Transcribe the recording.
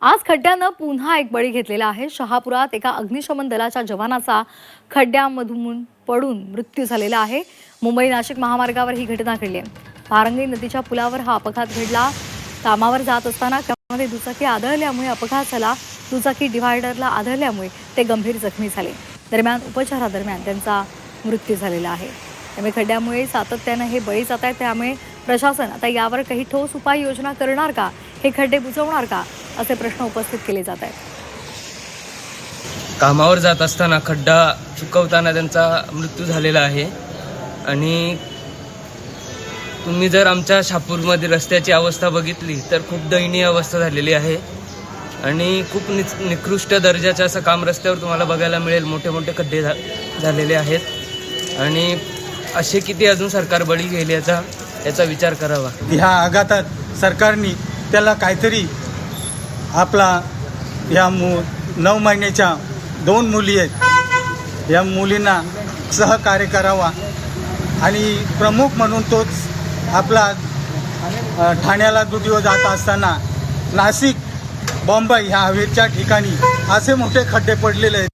आज खड्ड्यानं पुन्हा एक बळी घेतलेला आहे। शहापुरात एका अग्निशमन दलाच्या जवानाचा खड्ड्यामधून पडून मृत्यू झालेला आहे। मुंबई नाशिक महामार्गावर ही घटना घडली आहे। पारंगी नदीच्या पुलावर हा अपघात घडला। कामावर जात असताना कारमध्ये दुचाकी आदळल्यामुळे अपघात झाला। दुचाकी डिव्हायडरला आदळल्यामुळे ते गंभीर जखमी झाले। दरम्यान उपचारादरम्यान त्यांचा मृत्यू झालेला आहे। त्यामुळे खड्ड्यामुळे सातत्याने हे बळी जात आहेत। त्यामुळे प्रशासन आता यावर काही ठोस उपाययोजना करणार का, हे खड्डे बुजवणार का, असे प्रश्न उपस्थित केले जात आहेत। कामावर जात असताना खड्डा चुकवताना त्यांचा मृत्यू झालेला आहे। आणि तुम्ही जर आमच्या शहापूरमध्ये रस्त्याची अवस्था बघितली तर खूप दयनीय अवस्था झालेली आहे आणि खूप निकृष्ट दर्जाचं असं काम रस्त्यावर तुम्हाला बघायला मिळेल। मोठे मोठे खड्डे झालेले आहेत आणि असे किती अजून सरकार बळी घेईल याचा विचार करावा। ह्या आघातात सरकारने त्याला काहीतरी आपला या 9 महिन्याच्या 2 मुली आहेत, या मुलींना सहकार्य करावा आणि प्रमुख म्हणून तोच आपला ठाण्याला दुधीवर जात असताना नाशिक बॉम्बई ह्या हवेच्या ठिकाणी असे मोठे खड्डे पडलेले आहेत।